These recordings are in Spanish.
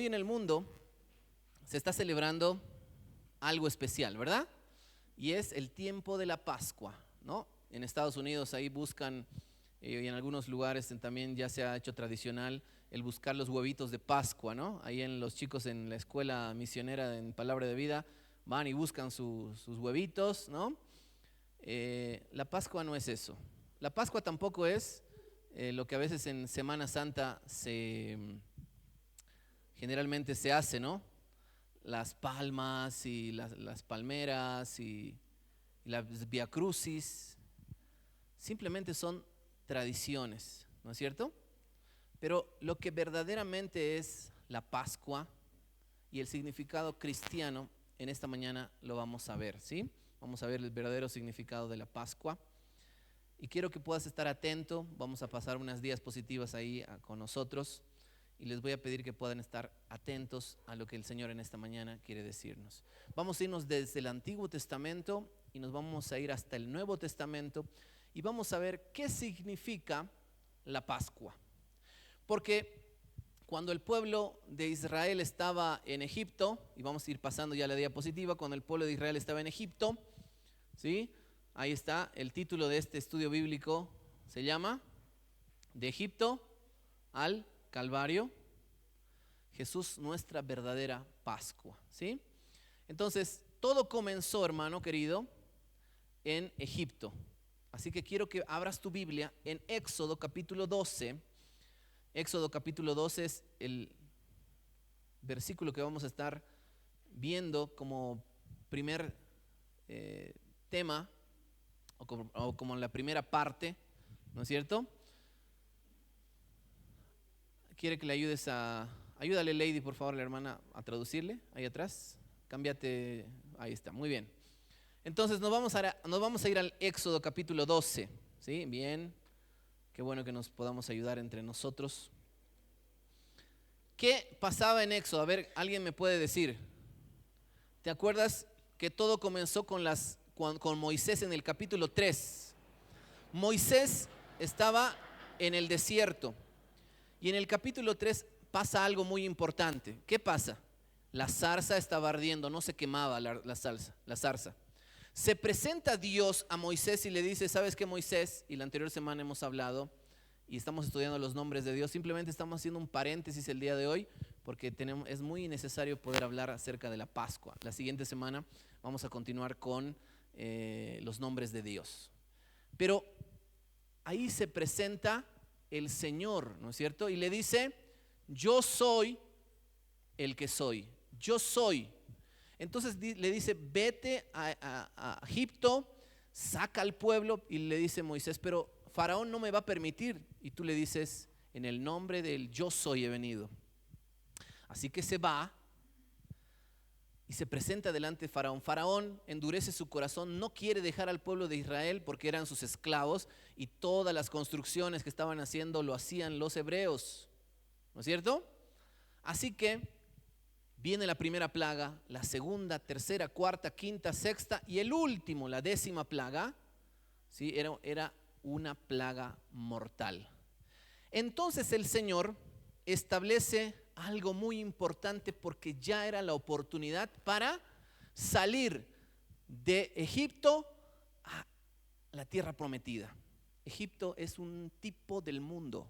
Hoy en el mundo se está celebrando algo especial, ¿verdad? Y es el tiempo de la Pascua, ¿no? En Estados Unidos ahí buscan, y en algunos lugares también ya se ha hecho tradicional el buscar los huevitos de Pascua, ¿no? Ahí en los chicos en la escuela misionera en Palabra de Vida van y buscan sus huevitos, ¿no? La Pascua no es eso. La Pascua tampoco es lo que a veces en Semana Santa generalmente se hace, ¿no? Las palmas y las palmeras y las viacrucis, simplemente son tradiciones, ¿no es cierto? Pero lo que verdaderamente es la Pascua y el significado cristiano, en esta mañana lo vamos a ver, ¿sí? Vamos a ver el verdadero significado de la Pascua. Y quiero que puedas estar atento, vamos a pasar unas diapositivas ahí con nosotros y les voy a pedir que puedan estar atentos a lo que el Señor en esta mañana quiere decirnos. Vamos a irnos desde el Antiguo Testamento y nos vamos a ir hasta el Nuevo Testamento y vamos a ver qué significa la Pascua. Porque cuando el pueblo de Israel estaba en Egipto, y vamos a ir pasando ya la diapositiva, cuando el pueblo de Israel estaba en Egipto, ¿sí? Ahí está, el título de este estudio bíblico se llama De Egipto al Calvario, Jesús nuestra verdadera Pascua, ¿sí? Entonces, todo comenzó, hermano querido, en Egipto. Así que quiero que abras tu Biblia en Éxodo capítulo 12. Éxodo capítulo 12 es el versículo que vamos a estar viendo como primer tema o como la primera parte, ¿no es cierto? Quiere que le ayudes ayúdale Lady, por favor, la hermana, a traducirle, ahí atrás. Cámbiate, ahí está, muy bien. Entonces nos vamos a ir al Éxodo capítulo 12, ¿sí? Bien, qué bueno que nos podamos ayudar entre nosotros. ¿Qué pasaba en Éxodo? A ver, ¿alguien me puede decir? ¿Te acuerdas que todo comenzó con Moisés en el capítulo 3? Moisés estaba en el desierto. Y en el capítulo 3 pasa algo muy importante. ¿Qué pasa? La zarza estaba ardiendo, no se quemaba la zarza. Se presenta Dios a Moisés y le dice, ¿sabes qué, Moisés? Y la anterior semana hemos hablado y estamos estudiando los nombres de Dios. Simplemente estamos haciendo un paréntesis el día de hoy porque es muy necesario poder hablar acerca de la Pascua. La siguiente semana vamos a continuar con los nombres de Dios. Pero ahí se presenta el Señor, ¿no es cierto? Y le dice, yo soy el que soy, yo soy. Entonces le dice, vete a Egipto, saca al pueblo, y le dice Moisés, pero Faraón no me va a permitir. Y tú le dices, en el nombre del yo soy he venido. Así que se va y se presenta delante de Faraón. Faraón endurece su corazón, no quiere dejar al pueblo de Israel porque eran sus esclavos y todas las construcciones que estaban haciendo lo hacían los hebreos, ¿no es cierto? Así que viene la primera plaga, la segunda, tercera, cuarta, quinta, sexta y el último, la 10ª plaga, ¿sí? Era una plaga mortal. Entonces el Señor establece algo muy importante porque ya era la oportunidad para salir de Egipto a la tierra prometida. Egipto es un tipo del mundo.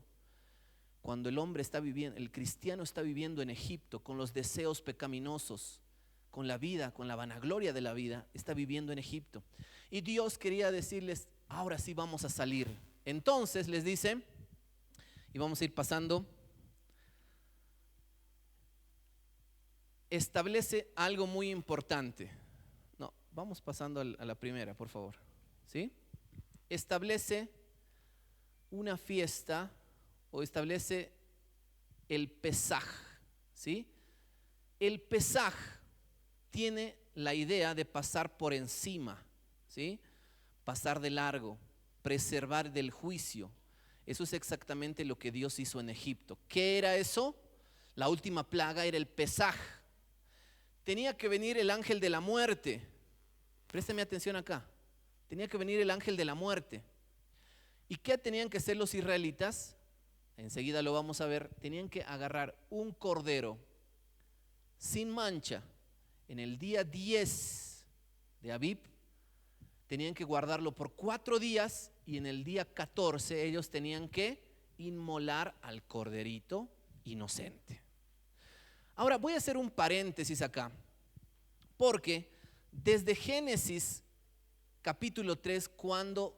Cuando el hombre está viviendo, el cristiano está viviendo en Egipto con los deseos pecaminosos, con la vida, con la vanagloria de la vida, está viviendo en Egipto. Y Dios quería decirles, ahora sí vamos a salir. Entonces les dice, y vamos a ir pasando, establece algo muy importante. No, vamos pasando a la primera, por favor. ¿Sí? Establece una fiesta o establece el Pesaj. ¿Sí? El Pesaj tiene la idea de pasar por encima, ¿sí? Pasar de largo, preservar del juicio. Eso es exactamente lo que Dios hizo en Egipto. ¿Qué era eso? La última plaga era el Pesaj. Tenía que venir el ángel de la muerte. Présteme atención acá. Tenía que venir el ángel de la muerte. ¿Y qué tenían que hacer los israelitas? Enseguida lo vamos a ver. Tenían que agarrar un cordero sin mancha, en el día 10 de Abib, tenían que guardarlo por 4 días y en el día 14 ellos tenían que inmolar al corderito inocente. Ahora voy a hacer un paréntesis acá, porque desde Génesis capítulo 3, cuando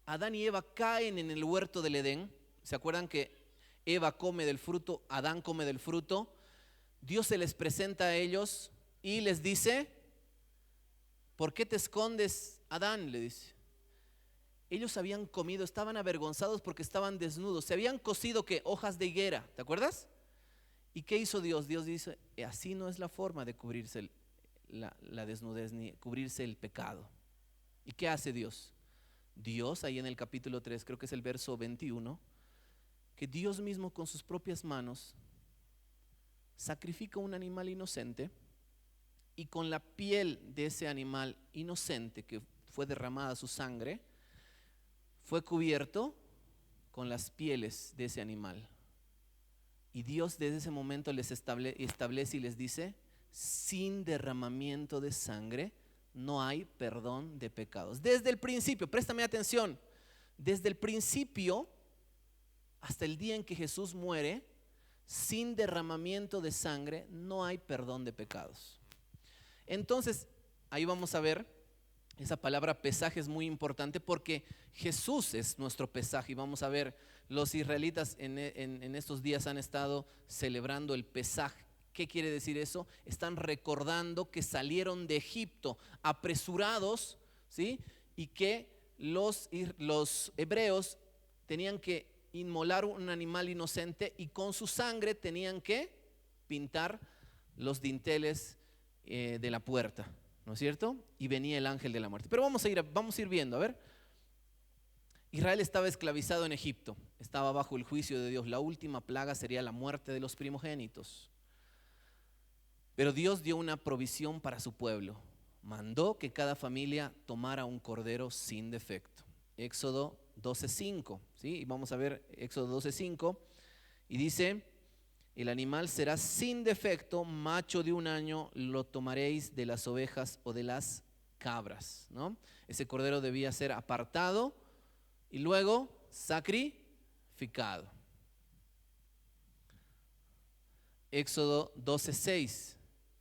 Adán y Eva caen en el huerto del Edén, ¿se acuerdan que Eva come del fruto, Adán come del fruto? Dios se les presenta a ellos y les dice: ¿por qué te escondes, Adán?, le dice. Ellos habían comido, estaban avergonzados porque estaban desnudos, se habían cosido ¿qué? Hojas de higuera, ¿te acuerdas? ¿Y qué hizo Dios? Dios dice: así no es la forma de cubrirse la desnudez ni cubrirse el pecado. ¿Y qué hace Dios? Dios, ahí en el capítulo 3, creo que es el verso 21, que Dios mismo con sus propias manos sacrifica un animal inocente y con la piel de ese animal inocente que fue derramada su sangre, fue cubierto con las pieles de ese animal. Y Dios desde ese momento les establece y les dice: sin derramamiento de sangre no hay perdón de pecados. Desde el principio, préstame atención, desde el principio hasta el día en que Jesús muere, sin derramamiento de sangre no hay perdón de pecados. Entonces, ahí vamos a ver, esa palabra pesaje es muy importante porque Jesús es nuestro pesaje. Y vamos a ver, los israelitas en estos días han estado celebrando el pesaje. ¿Qué quiere decir eso? Están recordando que salieron de Egipto apresurados, ¿sí? Y que los hebreos tenían que inmolar un animal inocente y con su sangre tenían que pintar los dinteles de la puerta, ¿no es cierto? Y venía el ángel de la muerte. Pero vamos a ir viendo, a ver. Israel estaba esclavizado en Egipto, estaba bajo el juicio de Dios. La última plaga sería la muerte de los primogénitos. Pero Dios dio una provisión para su pueblo. Mandó que cada familia tomara un cordero sin defecto. Éxodo 12:5, ¿sí? Y vamos a ver Éxodo 12:5. Y dice: el animal será sin defecto, macho de 1 año, lo tomaréis de las ovejas o de las cabras, ¿no? Ese cordero debía ser apartado y luego sacrificado. Éxodo 12:6.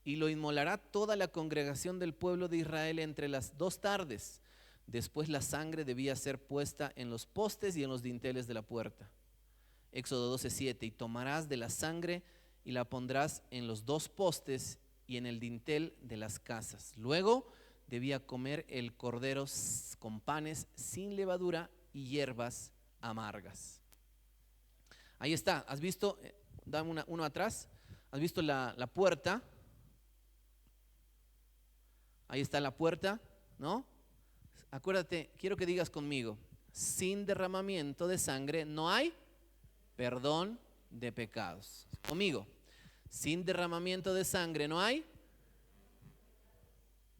Y lo inmolará toda la congregación del pueblo de Israel entre las 2 tardes. Después la sangre debía ser puesta en los postes y en los dinteles de la puerta. Éxodo 12:7. Y tomarás de la sangre y la pondrás en los 2 postes y en el dintel de las casas. Luego debía comer el cordero con panes sin levadura y hierbas amargas. Ahí está, ¿has visto? Dame uno atrás. ¿Has visto la puerta? Ahí está la puerta, ¿no? Acuérdate, quiero que digas conmigo: sin derramamiento de sangre no hay perdón de pecados. Conmigo: sin derramamiento de sangre no hay.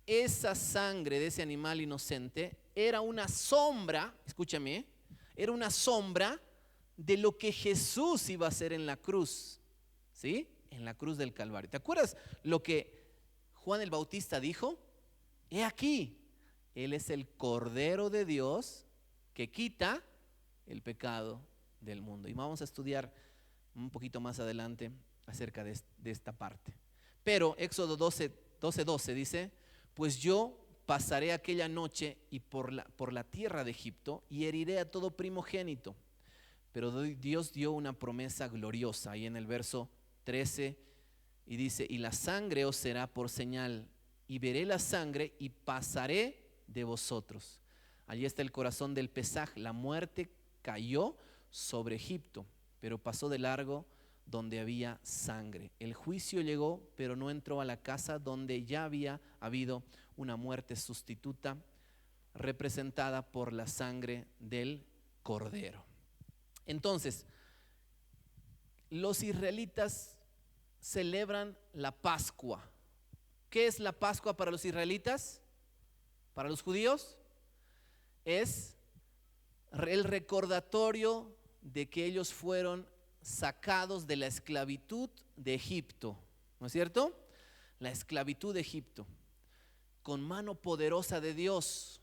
Esa sangre de ese animal inocente era una sombra, escúchame, era una sombra de lo que Jesús iba a hacer en la cruz, ¿sí? En la cruz del Calvario. ¿Te acuerdas lo que Juan el Bautista dijo? He aquí, Él es el Cordero de Dios que quita el pecado del mundo. Y vamos a estudiar un poquito más adelante acerca de esta parte. Pero Éxodo 12:12 dice: pues yo pasaré aquella noche y por la tierra de Egipto y heriré a todo primogénito. Pero Dios dio una promesa gloriosa ahí en el verso 13 y dice: y la sangre os será por señal, y veré la sangre y pasaré de vosotros. Allí está el corazón del Pesaj. La muerte cayó sobre Egipto, pero pasó de largo donde había sangre. El juicio llegó, pero no entró a la casa donde ya había habido una muerte sustituta, representada por la sangre del cordero. Entonces, los israelitas celebran la Pascua. ¿Qué es la Pascua para los israelitas? Para los judíos es el recordatorio de que ellos fueron sacados de la esclavitud de Egipto, ¿no es cierto? La esclavitud de Egipto, con mano poderosa de Dios,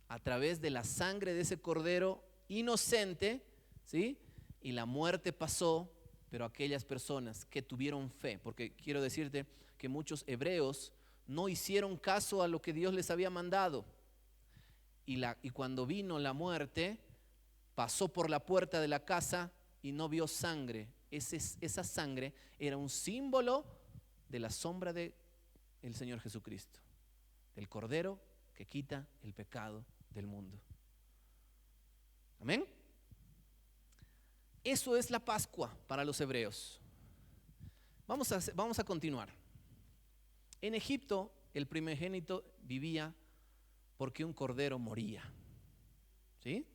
a través de la sangre de ese cordero inocente, ¿sí? Y la muerte pasó, pero aquellas personas que tuvieron fe, porque quiero decirte que muchos hebreos no hicieron caso a lo que Dios les había mandado. Y cuando vino la muerte, pasó por la puerta de la casa y no vio sangre. Esa sangre era un símbolo de la sombra del Señor Jesucristo, del Cordero que quita el pecado del mundo. Amén. Eso es la Pascua para los hebreos. Vamos a continuar. En Egipto el primogénito vivía porque un cordero moría. ¿Sí?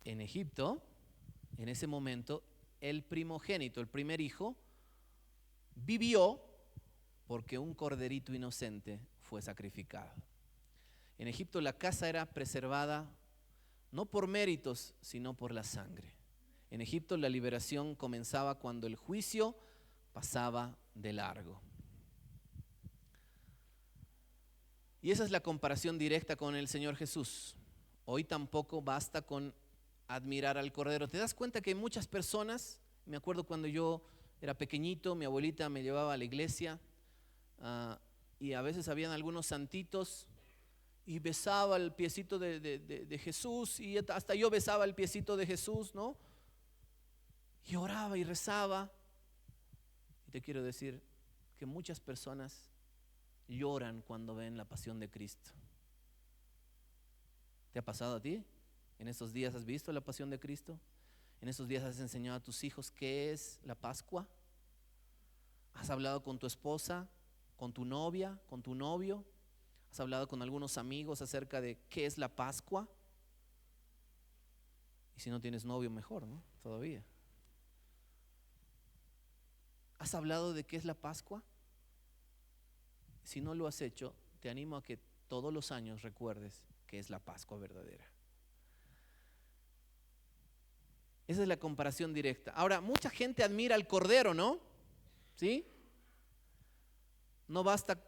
En Egipto, en ese momento, el primogénito, el primer hijo, vivió porque un corderito inocente fue sacrificado. En Egipto la casa era preservada no por méritos, sino por la sangre. En Egipto la liberación comenzaba cuando el juicio pasaba de largo. Y esa es la comparación directa con el Señor Jesús. Hoy tampoco basta con admirar al Cordero. ¿Te das cuenta que hay muchas personas? Me acuerdo cuando yo era pequeñito, mi abuelita me llevaba a la iglesia y a veces habían algunos santitos y besaba el piecito de Jesús, y hasta yo besaba el piecito de Jesús, ¿no? Y oraba y rezaba. Y te quiero decir que muchas personas lloran cuando ven la pasión de Cristo. ¿Te ha pasado a ti? ¿En estos días has visto la pasión de Cristo? ¿En estos días has enseñado a tus hijos qué es la Pascua? ¿Has hablado con tu esposa, con tu novia, con tu novio? ¿Has hablado con algunos amigos acerca de qué es la Pascua? Y si no tienes novio, mejor, ¿no? Todavía. ¿Has hablado de qué es la Pascua? Si no lo has hecho, te animo a que todos los años recuerdes qué es la Pascua verdadera. Esa es la comparación directa. Ahora, mucha gente admira al Cordero, ¿no? ¿Sí? No basta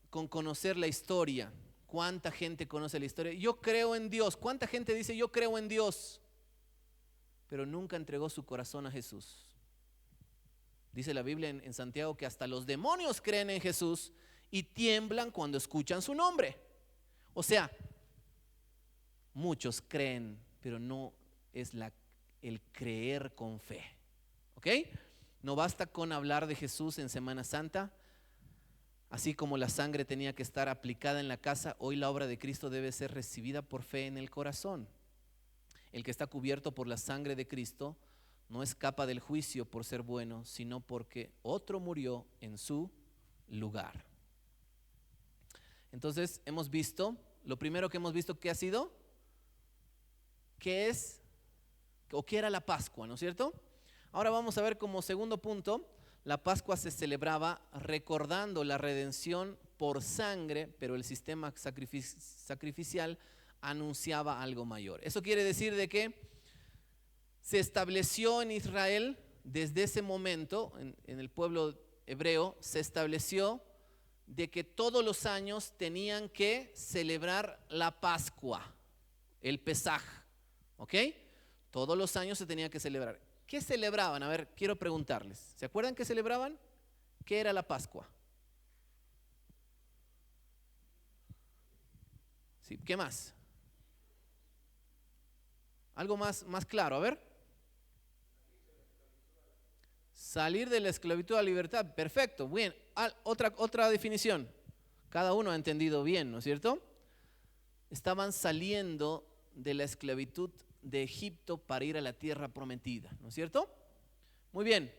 con conocer la historia. ¿Cuánta gente conoce la historia? Yo creo en Dios. ¿Cuánta gente dice yo creo en Dios? Pero nunca entregó su corazón a Jesús. Dice la Biblia en Santiago que hasta los demonios creen en Jesús y tiemblan cuando escuchan su nombre. O sea, muchos creen, pero no es el creer con fe. ¿Ok? No basta con hablar de Jesús en Semana Santa. Así como la sangre tenía que estar aplicada en la casa, hoy la obra de Cristo debe ser recibida por fe en el corazón. El que está cubierto por la sangre de Cristo no escapa del juicio por ser bueno, sino porque otro murió en su lugar. Entonces hemos visto, lo primero que hemos visto, ¿qué ha sido? ¿Qué es o qué era la Pascua, ¿no es cierto? Ahora vamos a ver como segundo punto, la Pascua se celebraba recordando la redención por sangre, pero el sistema sacrificial anunciaba algo mayor. Eso quiere decir de que se estableció en Israel desde ese momento, en el pueblo hebreo, se estableció de que todos los años tenían que celebrar la Pascua, el Pesaj, ¿ok? Todos los años se tenía que celebrar. ¿Qué celebraban? A ver, quiero preguntarles. ¿Se acuerdan qué celebraban? ¿Qué era la Pascua? Sí, ¿qué más? Algo más claro, a ver. Salir de la esclavitud a la libertad, perfecto, bien. Otra definición, cada uno ha entendido bien, ¿no es cierto? Estaban saliendo de la esclavitud de Egipto para ir a la tierra prometida, ¿no es cierto? Muy bien,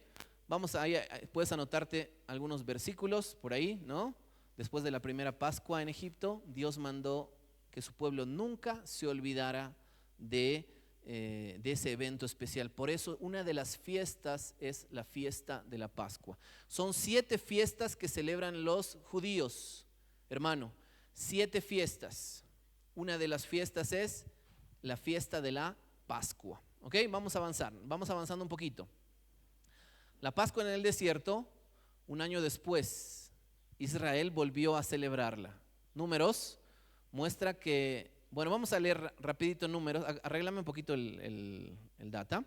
vamos ahí, puedes anotarte algunos versículos por ahí, ¿no? Después de la primera Pascua en Egipto, Dios mandó que su pueblo nunca se olvidara de ese evento especial. Por eso una de las fiestas es la fiesta de la Pascua. Son 7 fiestas que celebran los judíos, hermano, 7 fiestas. Una de las fiestas es la fiesta de la Pascua. ¿Ok? Vamos a avanzar, vamos avanzando un poquito. La Pascua en el desierto, un año después, Israel volvió a celebrarla. Números muestra que, bueno, vamos a leer rapidito Números, arréglame un poquito el data.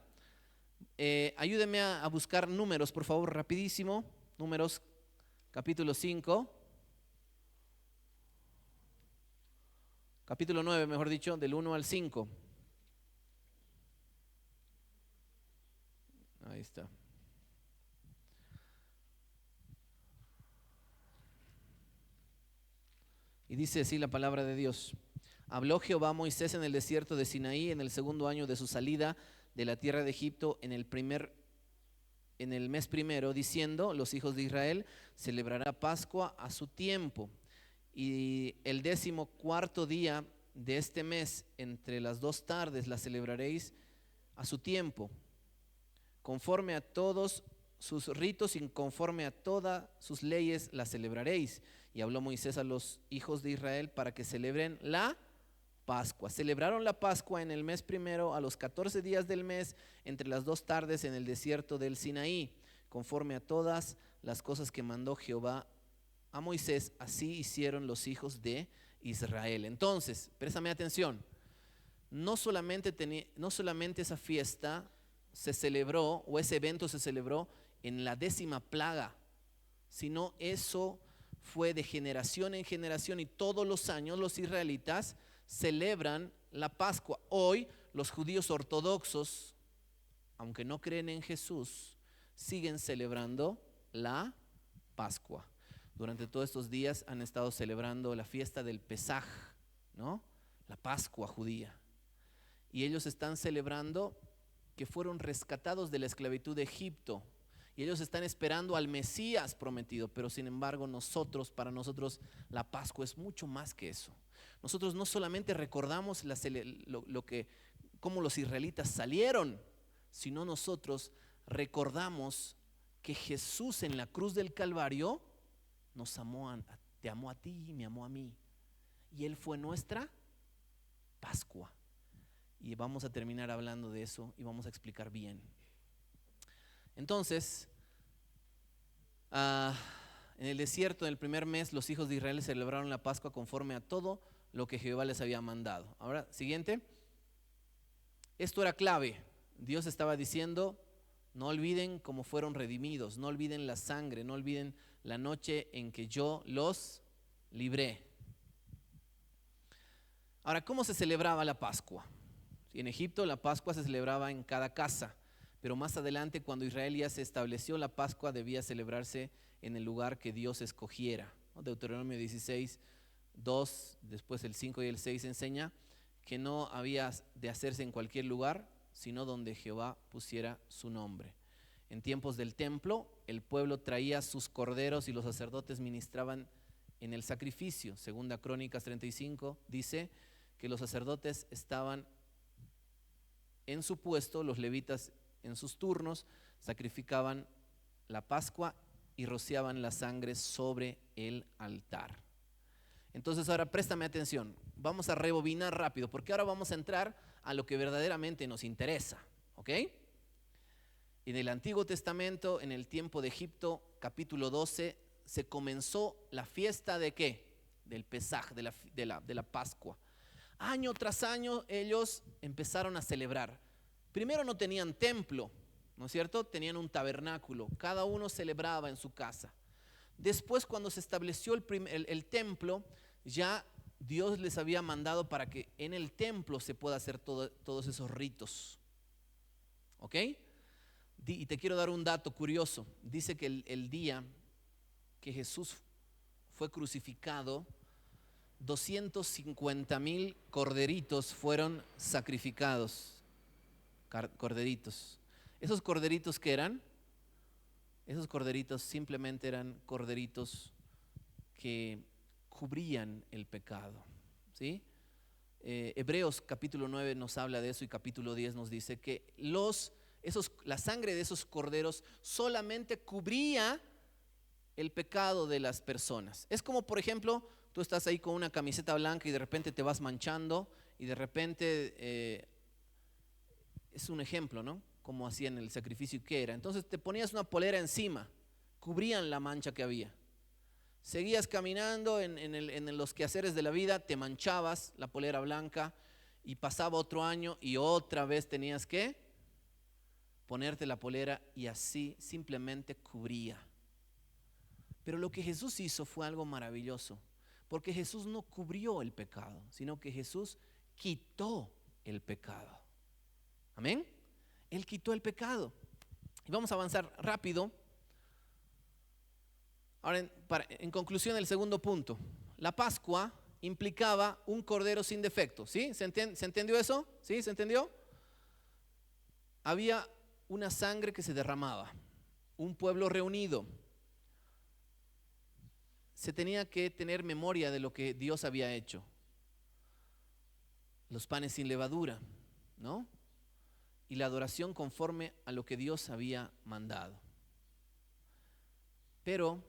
Ayúdeme a buscar Números, por favor, rapidísimo. Números capítulo 5, capítulo 9, mejor dicho, del 1 al 5. Ahí está. Y dice así la palabra de Dios. Habló Jehová a Moisés en el desierto de Sinaí en el segundo año de su salida de la tierra de Egipto en el mes primero, diciendo: los hijos de Israel celebrará Pascua a su tiempo, y el 14º día de este mes, entre las 2 tardes, la celebraréis a su tiempo, conforme a todos sus ritos y conforme a todas sus leyes la celebraréis. Y habló Moisés a los hijos de Israel para que celebren la Pascua. Celebraron la Pascua en el mes primero, a los 14 días del mes, entre las 2 tardes, en el desierto del Sinaí, conforme a todas las cosas que mandó Jehová a Moisés. Así hicieron los hijos de Israel. Entonces, préstame atención, no solamente esa fiesta se celebró, o ese evento se celebró en la 10ª plaga, sino eso fue de generación en generación, y todos los años los israelitas celebran la Pascua. Hoy los judíos ortodoxos, aunque no creen en Jesús, siguen celebrando la Pascua. Durante todos estos días han estado celebrando la fiesta del Pesaj, ¿no? La Pascua judía. Y ellos están celebrando que fueron rescatados de la esclavitud de Egipto. Y ellos están esperando al Mesías prometido, pero sin embargo para nosotros la Pascua es mucho más que eso. Nosotros no solamente recordamos cómo los israelitas salieron, sino nosotros recordamos que Jesús en la cruz del Calvario nos amó, te amó a ti y me amó a mí. Y Él fue nuestra Pascua. Y vamos a terminar hablando de eso y vamos a explicar bien. Entonces, en el desierto, en el primer mes, los hijos de Israel celebraron la Pascua conforme a todo lo que Jehová les había mandado. Ahora, siguiente. Esto era clave. Dios estaba diciendo: no olviden cómo fueron redimidos, no olviden la sangre, no olviden la noche en que yo los libré. Ahora, ¿cómo se celebraba la Pascua? En Egipto la Pascua se celebraba en cada casa. Pero más adelante, cuando Israel ya se estableció, la Pascua debía celebrarse en el lugar que Dios escogiera. Deuteronomio 16, 2, después el 5 y el 6 enseña que no había de hacerse en cualquier lugar, sino donde Jehová pusiera su nombre. En tiempos del templo, el pueblo traía sus corderos y los sacerdotes ministraban en el sacrificio. Segunda Crónicas 35 dice que los sacerdotes estaban en su puesto, los levitas en sus turnos, sacrificaban la Pascua y rociaban la sangre sobre el altar. Entonces ahora préstame atención, vamos a rebobinar rápido, porque ahora vamos a entrar a lo que verdaderamente nos interesa, ¿ok? En el Antiguo Testamento, en el tiempo de Egipto, capítulo 12, se comenzó la fiesta ¿de qué? Del Pesaj, de la Pascua. Año tras año ellos empezaron a celebrar. Primero no tenían templo, ¿no es cierto? Tenían un tabernáculo, cada uno celebraba en su casa. Después, cuando se estableció el templo, ya Dios les había mandado para que en el templo se pueda hacer todos esos ritos. ¿Ok? Y te quiero dar un dato curioso. Dice que el día que Jesús fue crucificado, 250,000 corderitos fueron sacrificados. Corderitos. ¿Esos corderitos qué eran? Esos corderitos simplemente eran corderitos que cubrían el pecado, ¿sí? Hebreos capítulo 9 nos habla de eso, y capítulo 10 nos dice que la sangre de esos corderos solamente cubría el pecado de las personas. Es como, por ejemplo, tú estás ahí con una camiseta blanca y de repente te vas manchando, y de repente es un ejemplo, ¿no? Como hacían el sacrificio que era. Entonces te ponías una polera encima cubrían la mancha que había. Seguías caminando en los quehaceres de la vida, te manchabas la polera blanca y pasaba otro año y otra vez tenías que ponerte la polera y así simplemente cubría. Pero lo que Jesús hizo fue algo maravilloso, porque Jesús no cubrió el pecado, sino que Jesús quitó el pecado. Amén. Él quitó el pecado. Y vamos a avanzar rápido. Ahora, en conclusión, el segundo punto. La Pascua implicaba un cordero sin defecto. ¿Sí? ¿Se entendió eso? ¿Sí? ¿Se entendió? Había una sangre que se derramaba, un pueblo reunido. Se tenía que tener memoria de lo que Dios había hecho. Los panes sin levadura, ¿no? Y la adoración conforme a lo que Dios había mandado. Pero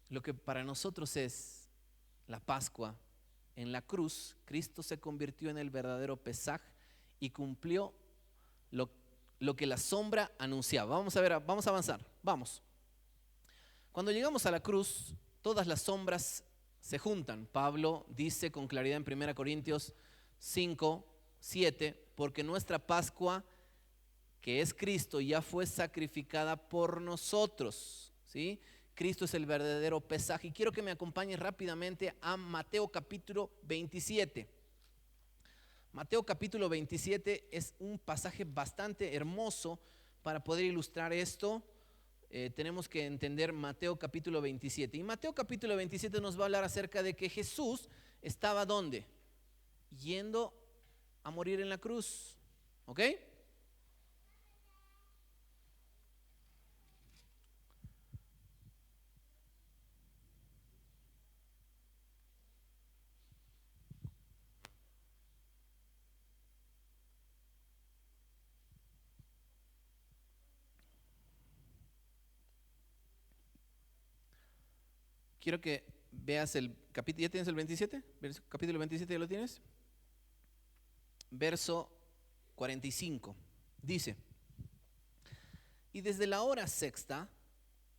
lo que para nosotros es la Pascua, en la cruz, Cristo se convirtió en el verdadero Pesaj y cumplió lo que la sombra anunciaba. Vamos a ver, vamos a avanzar, vamos. Cuando llegamos a la cruz, todas las sombras se juntan. Pablo dice con claridad en 1 Corintios 5, 7, porque nuestra Pascua, que es Cristo, ya fue sacrificada por nosotros, ¿sí? Cristo es el verdadero Pesaj. Y quiero que me acompañe rápidamente a Mateo capítulo 27. Mateo capítulo 27 es un pasaje bastante hermoso para poder ilustrar esto. Tenemos que entender Mateo capítulo 27. Y Mateo capítulo 27 nos va a hablar acerca de que Jesús estaba ¿dónde? Yendo a morir en la cruz. ¿Ok? Quiero que veas el capítulo. ¿Ya tienes el 27? Capítulo 27, ¿ya lo tienes? Verso 45. Dice: y desde la hora sexta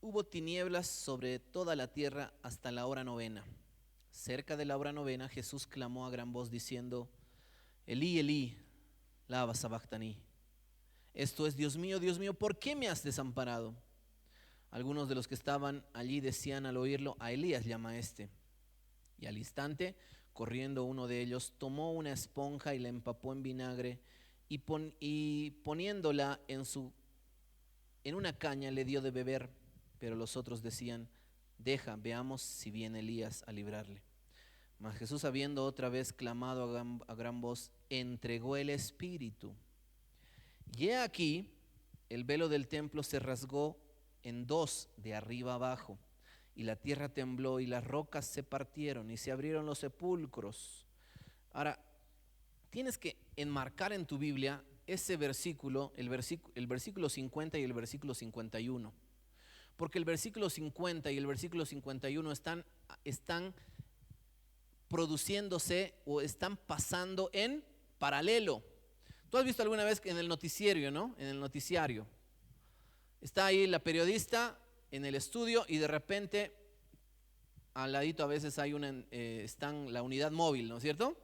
hubo tinieblas sobre toda la tierra hasta la hora novena. Cerca de la hora novena Jesús clamó a gran voz diciendo: Elí, Elí, lama sabactani. Esto es: Dios mío, ¿por qué me has desamparado? Algunos de los que estaban allí decían al oírlo: a Elías llama este. Y al instante, corriendo uno de ellos, tomó una esponja y la empapó en vinagre y poniéndola en una caña le dio de beber. Pero los otros decían: deja, veamos si viene Elías a librarle. Mas Jesús, habiendo otra vez clamado a gran voz, entregó el espíritu. Y he aquí, el velo del templo se rasgó en dos de arriba abajo, y la tierra tembló y las rocas se partieron y se abrieron los sepulcros. Ahora, tienes que enmarcar en tu Biblia ese versículo, el versículo 50 y el versículo 51. Porque el versículo 50 y el versículo 51 están produciéndose o están pasando en paralelo. Tú has visto alguna vez en el noticiario, ¿no? En el noticiario. Está ahí la periodista en el estudio y de repente al ladito a veces hay están la unidad móvil, ¿no es cierto?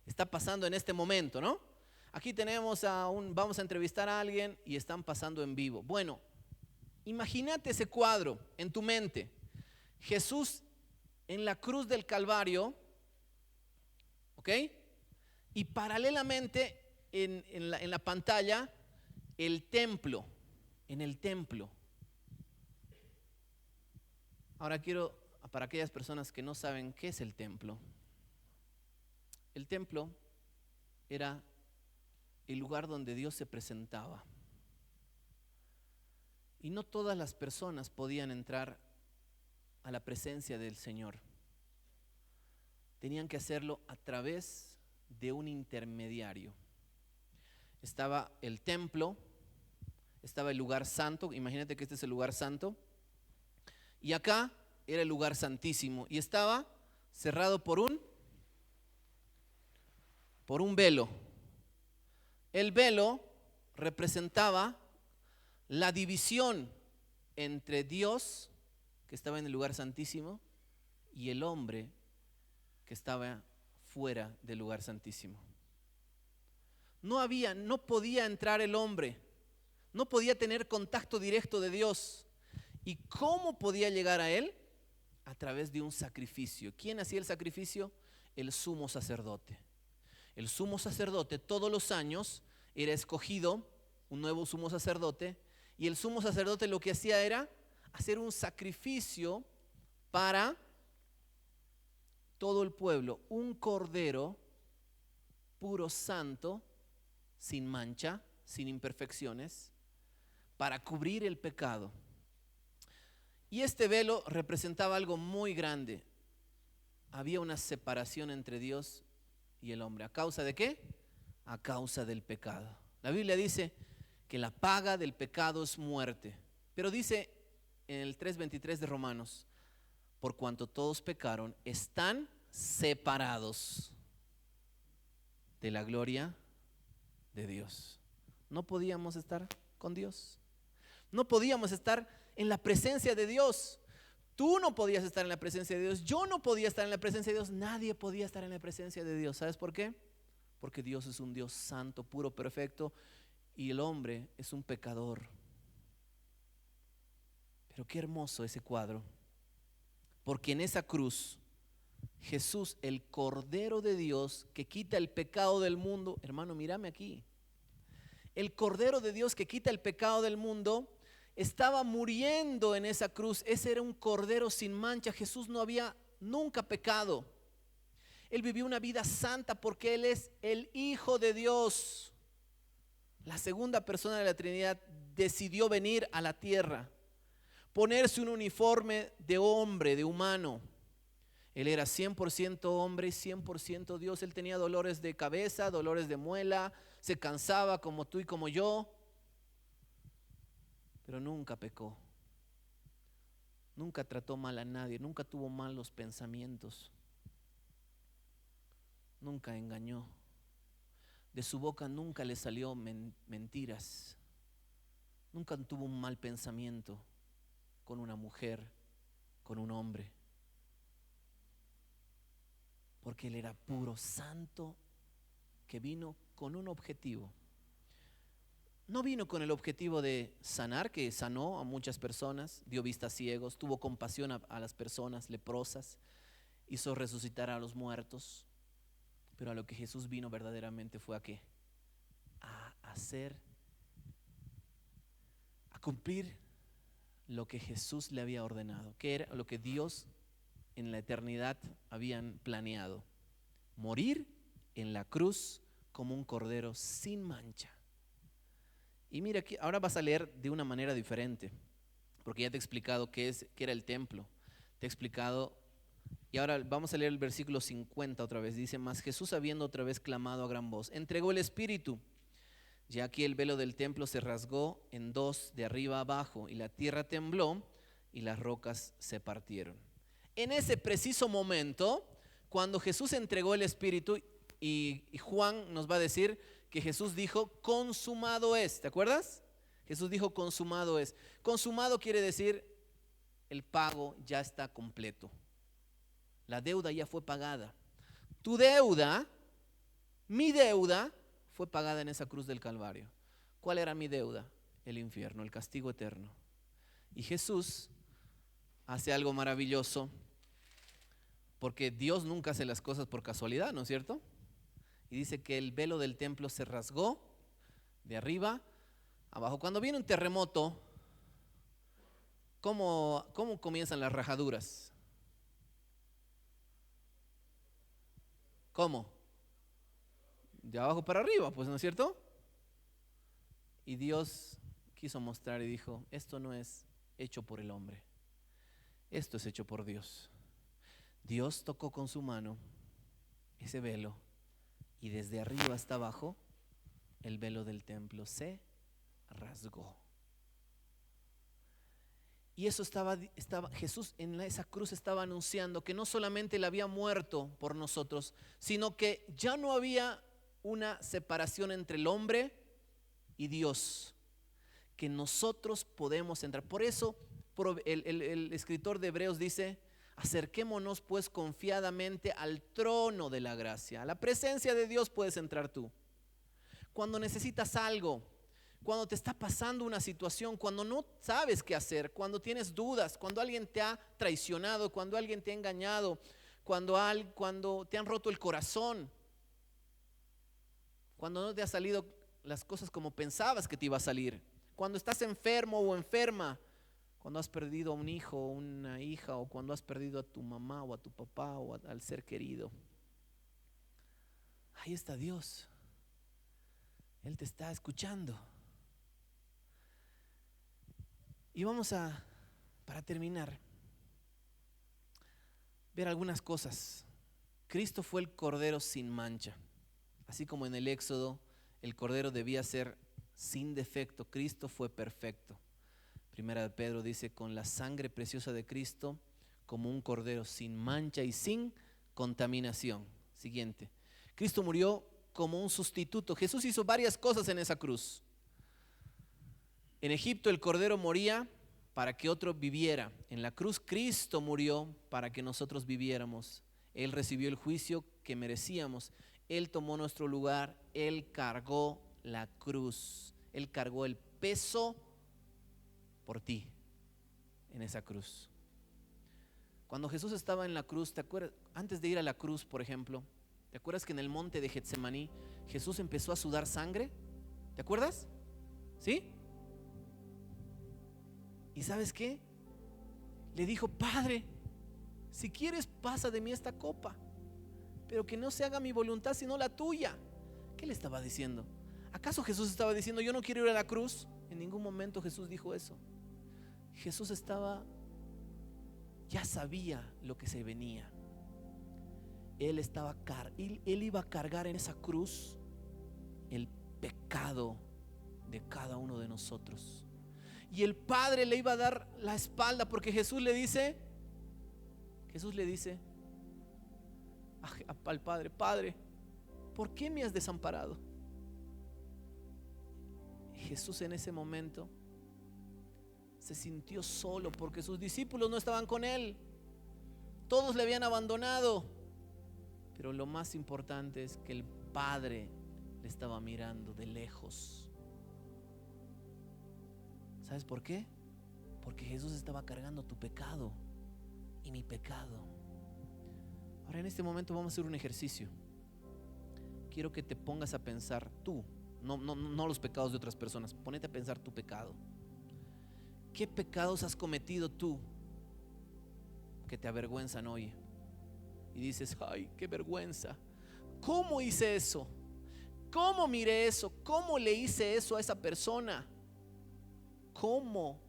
Está pasando en este momento, ¿no? Aquí tenemos vamos a entrevistar a alguien y están pasando en vivo. Bueno, imagínate ese cuadro en tu mente. Jesús en la cruz del Calvario, ¿ok? Y paralelamente en la pantalla el templo. En el templo. Ahora quiero, para aquellas personas que no saben qué es el templo era el lugar donde Dios se presentaba. Y no todas las personas podían entrar a la presencia del Señor. Tenían que hacerlo a través de un intermediario. Estaba el templo, estaba el lugar santo. Imagínate que este es el lugar santo. Y acá era el lugar santísimo. Y estaba cerrado por un velo. El velo representaba la división entre Dios que estaba en el lugar santísimo y el hombre que estaba fuera del lugar santísimo. No podía entrar el hombre, no podía tener contacto directo de Dios. ¿Y cómo podía llegar a él? A través de un sacrificio. ¿Quién hacía el sacrificio? El sumo sacerdote. El sumo sacerdote todos los años era escogido, un nuevo sumo sacerdote, y el sumo sacerdote lo que hacía era hacer un sacrificio para todo el pueblo, un cordero puro, santo, sin mancha, sin imperfecciones, para cubrir el pecado. Y este velo representaba algo muy grande. Había una separación entre Dios y el hombre. ¿A causa de qué? A causa del pecado. La Biblia dice que la paga del pecado es muerte. Pero dice en el 3:23 de Romanos, por cuanto todos pecaron, están separados de la gloria de Dios. No podíamos estar con Dios. No podíamos estar en la presencia de Dios. Tú no podías estar en la presencia de Dios. Yo no podía estar en la presencia de Dios. Nadie podía estar en la presencia de Dios. ¿Sabes por qué? Porque Dios es un Dios santo, puro, perfecto, y el hombre es un pecador. Pero qué hermoso ese cuadro. Porque en esa cruz, Jesús, el Cordero de Dios que quita el pecado del mundo, hermano, mírame aquí. El Cordero de Dios que quita el pecado del mundo estaba muriendo en esa cruz. Ese era un cordero sin mancha. Jesús no había nunca pecado. Él vivió una vida santa porque Él es el Hijo de Dios. La segunda persona de la Trinidad decidió venir a la tierra, ponerse un uniforme de hombre, de humano. Él era 100% hombre y 100% Dios. Él tenía dolores de cabeza, dolores de muela, se cansaba como tú y como yo, pero nunca pecó, nunca trató mal a nadie, nunca tuvo malos pensamientos, nunca engañó. De su boca nunca le salió mentiras, nunca tuvo un mal pensamiento con una mujer, con un hombre, porque Él era puro, santo, que vino con un objetivo. No vino con el objetivo de sanar, que sanó a muchas personas, dio vista a ciegos, tuvo compasión a las personas leprosas, hizo resucitar a los muertos. Pero a lo que Jesús vino verdaderamente fue ¿a qué? A hacer, a cumplir lo que Jesús le había ordenado, que era lo que Dios en la eternidad habían planeado: morir en la cruz como un cordero sin mancha. Y mira, aquí, ahora vas a leer de una manera diferente, porque ya te he explicado qué era el templo. Te he explicado, y ahora vamos a leer el versículo 50 otra vez. Dice: mas Jesús, habiendo otra vez clamado a gran voz, entregó el Espíritu. Ya aquí el velo del templo se rasgó en dos, de arriba a abajo, y la tierra tembló y las rocas se partieron. En ese preciso momento, cuando Jesús entregó el Espíritu, y Juan nos va a decir que Jesús dijo: consumado es. ¿Te acuerdas? Jesús dijo: consumado es. Consumado quiere decir el pago ya está completo. La deuda ya fue pagada. Tu deuda, mi deuda, fue pagada en esa cruz del Calvario. ¿Cuál era mi deuda? El infierno, el castigo eterno. Y Jesús hace algo maravilloso, porque Dios nunca hace las cosas por casualidad, ¿no es cierto? Y dice que el velo del templo se rasgó de arriba abajo. Cuando viene un terremoto, ¿cómo comienzan las rajaduras? ¿Cómo? De abajo para arriba, pues, ¿no es cierto? Y Dios quiso mostrar y dijo: esto no es hecho por el hombre, esto es hecho por Dios. Dios tocó con su mano ese velo, y desde arriba hasta abajo el velo del templo se rasgó. Y eso estaba Jesús en esa cruz estaba anunciando que no solamente Él había muerto por nosotros, sino que ya no había una separación entre el hombre y Dios, que nosotros podemos entrar. Por eso el escritor de Hebreos dice: acerquémonos pues confiadamente al trono de la gracia. A la presencia de Dios puedes entrar tú. Cuando necesitas algo, cuando te está pasando una situación, cuando no sabes qué hacer, cuando tienes dudas, cuando alguien te ha traicionado, cuando alguien te ha engañado, cuando te han roto el corazón, cuando no te han salido las cosas como pensabas que te iba a salir, cuando estás enfermo o enferma, cuando has perdido a un hijo o una hija, o cuando has perdido a tu mamá o a tu papá o al ser querido. Ahí está Dios. Él te está escuchando. Y vamos para terminar, ver algunas cosas. Cristo fue el cordero sin mancha. Así como en el Éxodo el cordero debía ser sin defecto, Cristo fue perfecto. Primera de Pedro dice: con la sangre preciosa de Cristo, como un cordero sin mancha y sin contaminación. Siguiente. Cristo murió como un sustituto. Jesús hizo varias cosas en esa cruz. En Egipto el cordero moría para que otro viviera. En la cruz Cristo murió para que nosotros viviéramos. Él recibió el juicio que merecíamos. Él tomó nuestro lugar. Él cargó la cruz. Él cargó el peso por ti en esa cruz. Cuando Jesús estaba en la cruz, ¿te acuerdas? Antes de ir a la cruz, por ejemplo, ¿te acuerdas que en el monte de Getsemaní Jesús empezó a sudar sangre? ¿Te acuerdas? ¿Sí? ¿Y sabes qué? Le dijo: Padre, si quieres pasa de mí esta copa, pero que no se haga mi voluntad sino la tuya. ¿Qué le estaba diciendo? ¿Acaso Jesús estaba diciendo: yo no quiero ir a la cruz? En ningún momento Jesús dijo eso. Jesús ya sabía lo que se venía. Él iba a cargar en esa cruz el pecado de cada uno de nosotros. Y el Padre le iba a dar la espalda, porque Jesús le dice al Padre: Padre, ¿por qué me has desamparado? Jesús en ese momento se sintió solo porque sus discípulos no estaban con él. Todos le habían abandonado. Pero lo más importante es que el Padre le estaba mirando de lejos. ¿Sabes por qué? Porque Jesús estaba cargando tu pecado y mi pecado. Ahora en este momento vamos a hacer un ejercicio. Quiero que te pongas a pensar tú, no los pecados de otras personas. Ponete a pensar tu pecado. ¿Qué pecados has cometido tú que te avergüenzan hoy? Y dices: ay, qué vergüenza. ¿Cómo hice eso? ¿Cómo miré eso? ¿Cómo le hice eso a esa persona? ¿Cómo?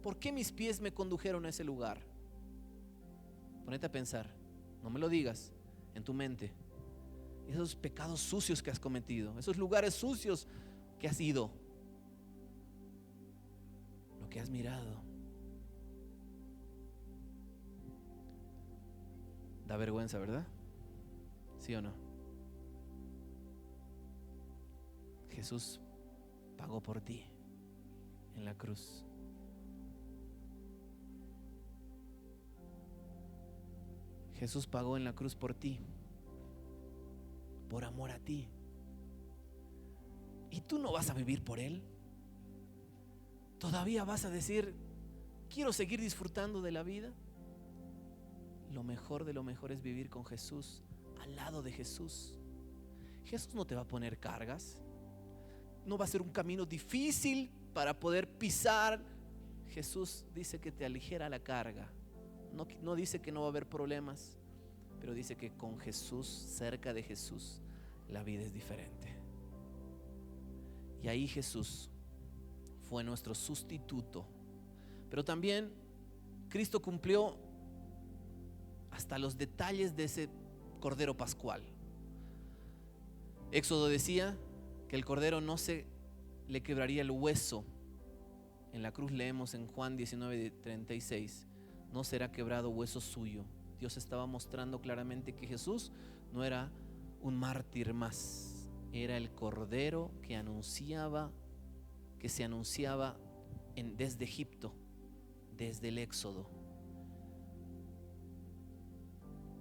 ¿Por qué mis pies me condujeron a ese lugar? Ponete a pensar. No me lo digas, en tu mente. Esos pecados sucios que has cometido, esos lugares sucios que has ido, lo que has mirado. Da vergüenza, ¿verdad? ¿Sí o no? Jesús pagó por ti en la cruz. Jesús pagó en la cruz por ti, por amor a ti. ¿Y tú no vas a vivir por Él? ¿Todavía vas a decir: quiero seguir disfrutando de la vida? Lo mejor de lo mejor es vivir con Jesús, al lado de Jesús. Jesús no te va a poner cargas. No va a ser un camino difícil para poder pisar. Jesús dice que te aligera la carga. No dice que no va a haber problemas, pero dice que con Jesús, cerca de Jesús, la vida es diferente. Y ahí Jesús fue nuestro sustituto. Pero también Cristo cumplió hasta los detalles de ese cordero pascual. Éxodo decía que el cordero no se le quebraría el hueso. En la cruz leemos en Juan 19:36: no será quebrado hueso suyo. Dios estaba mostrando claramente que Jesús no era un mártir más, era el cordero que se anunciaba desde Egipto, desde el Éxodo.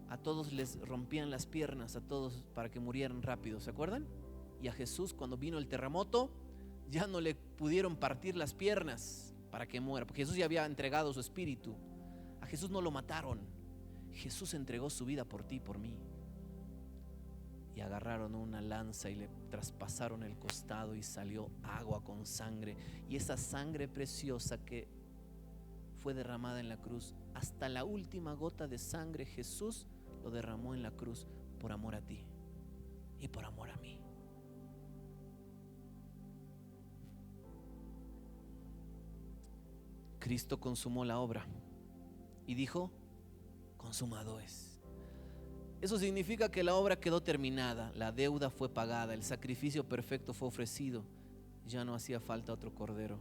A todos les rompían las piernas, a todos para que murieran rápido, ¿se acuerdan? Y a Jesús, cuando vino el terremoto, ya no le pudieron partir las piernas para que muera, porque Jesús ya había entregado su espíritu. A Jesús no lo mataron. Jesús entregó su vida por ti y por mí. Y agarraron una lanza y le traspasaron el costado y salió agua con sangre. Y esa sangre preciosa que fue derramada en la cruz, hasta la última gota de sangre, Jesús lo derramó en la cruz por amor a ti y por amor a mí. Cristo consumó la obra y dijo: consumado es. Eso significa que la obra quedó terminada, la deuda fue pagada, el sacrificio perfecto fue ofrecido. Ya no hacía falta otro cordero,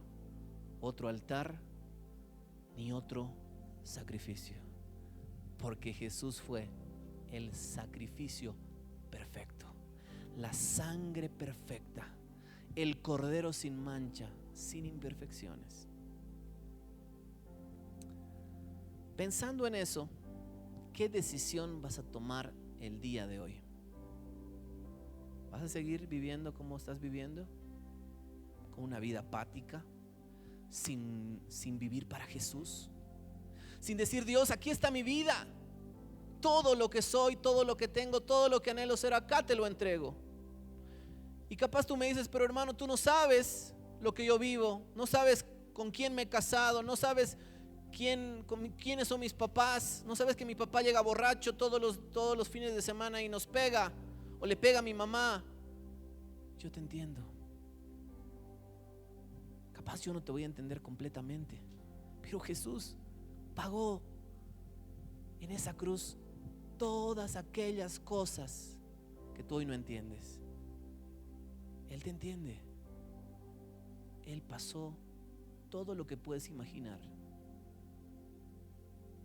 otro altar, ni otro sacrificio, porque Jesús fue el sacrificio perfecto, la sangre perfecta, el cordero sin mancha, sin imperfecciones. Pensando en eso, ¿qué decisión vas a tomar el día de hoy? ¿Vas a seguir viviendo como estás viviendo? ¿Con una vida apática? ¿Sin vivir para Jesús? Sin decir: Dios, aquí está mi vida. Todo lo que soy, todo lo que tengo, todo lo que anhelo ser, acá te lo entrego. Y capaz tú me dices: pero hermano, tú no sabes lo que yo vivo. No sabes con quién me he casado. No sabes quiénes son mis papás. No sabes que mi papá llega borracho todos los fines de semana y nos pega, o le pega a mi mamá. Yo te entiendo. Capaz yo no te voy a entender completamente, pero Jesús pagó en esa cruz todas aquellas cosas que tú hoy no entiendes. Él te entiende. Él pasó todo lo que puedes imaginar.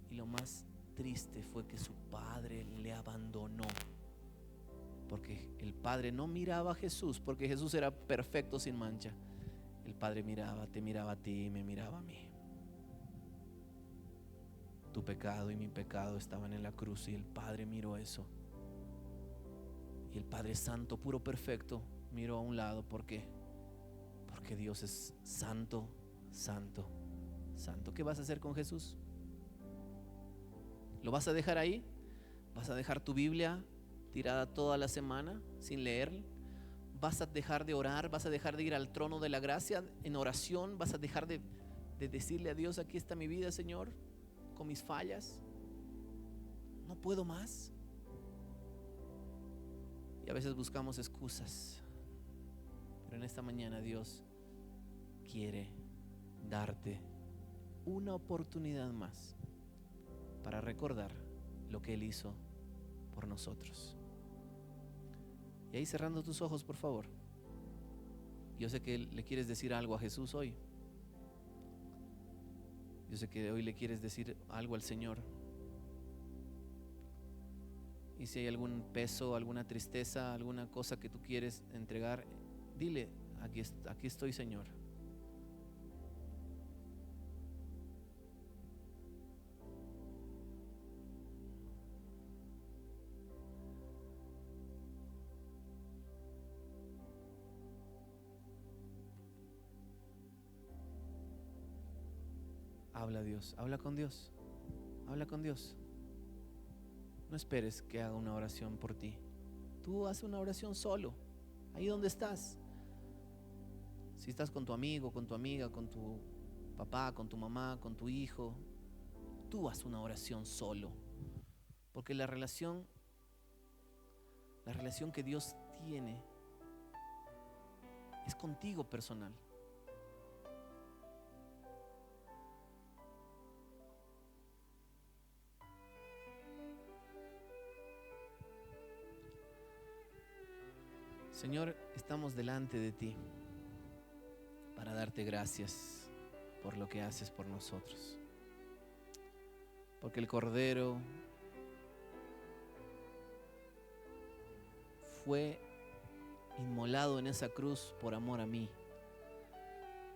Y lo más triste fue que su padre le abandonó, porque el padre no miraba a Jesús, porque Jesús era perfecto, sin mancha. El padre te miraba a ti y me miraba a mí. Tu pecado y mi pecado estaban en la cruz y el padre miró eso. Y el Padre Santo, puro, perfecto, miró a un lado. ¿Por qué? Porque Dios es santo, santo, santo. ¿Qué vas a hacer con Jesús? ¿Lo vas a dejar ahí? ¿Vas a dejar tu Biblia tirada toda la semana sin leer? ¿Vas a dejar de orar? ¿Vas a dejar de ir al trono de la gracia en oración? ¿Vas a dejar de decirle a Dios: aquí está mi vida, Señor, con mis fallas? No puedo más. Y a veces buscamos excusas, pero en esta mañana Dios quiere darte una oportunidad más para recordar lo que Él hizo por nosotros. Y ahí, cerrando tus ojos, por favor. Yo sé que le quieres decir algo a Jesús hoy. Yo sé que hoy le quieres decir algo al Señor. Y si hay algún peso, alguna tristeza, alguna cosa que tú quieres entregar, dile: aquí estoy, Señor. Habla a Dios, habla con Dios, habla con Dios. No esperes que haga una oración por ti. Tú haz una oración solo, ahí donde estás. Si estás con tu amigo, con tu amiga, con tu papá, con tu mamá, con tu hijo, tú haz una oración solo. Porque la relación que Dios tiene es contigo, personal. Señor, estamos delante de ti para darte gracias por lo que haces por nosotros. Porque el Cordero fue inmolado en esa cruz por amor a mí.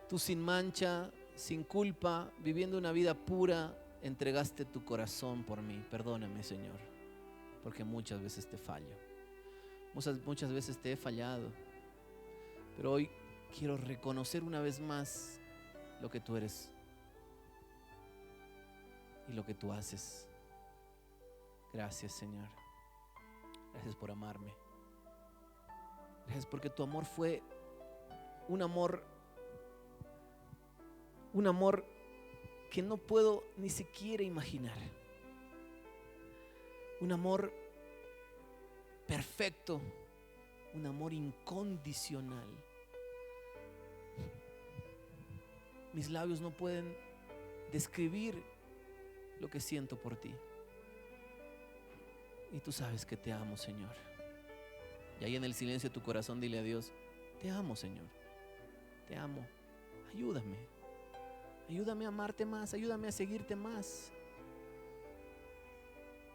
Tú, sin mancha, sin culpa, viviendo una vida pura, entregaste tu corazón por mí. Perdóname, Señor, porque muchas veces te fallo. Muchas veces te he fallado. Pero hoy quiero reconocer una vez más lo que tú eres y lo que tú haces. Gracias, Señor. Gracias por amarme. Gracias porque tu amor fue un amor que no puedo ni siquiera imaginar. Un amor perfecto, un amor incondicional. Mis labios no pueden describir lo que siento por ti. Y tú sabes que te amo, Señor. Y ahí en el silencio de tu corazón dile a Dios: te amo, Señor. Te amo. Ayúdame. Ayúdame a amarte más. Ayúdame a seguirte más.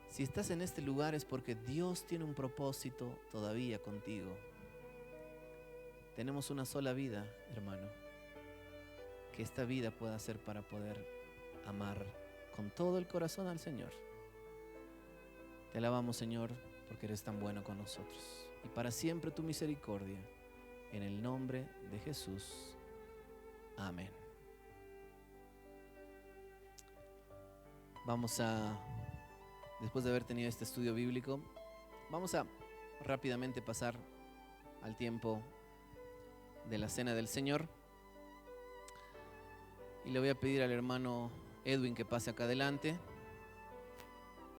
Si estás en este lugar es porque Dios tiene un propósito todavía contigo. Tenemos una sola vida, hermano. Que esta vida pueda ser para poder amar con todo el corazón al Señor. Te alabamos, Señor, porque eres tan bueno con nosotros. Y para siempre tu misericordia. En el nombre de Jesús. Amén. Vamos a, después de haber tenido este estudio bíblico, vamos a rápidamente pasar al tiempo de la cena del Señor. Y le voy a pedir al hermano Edwin que pase acá adelante.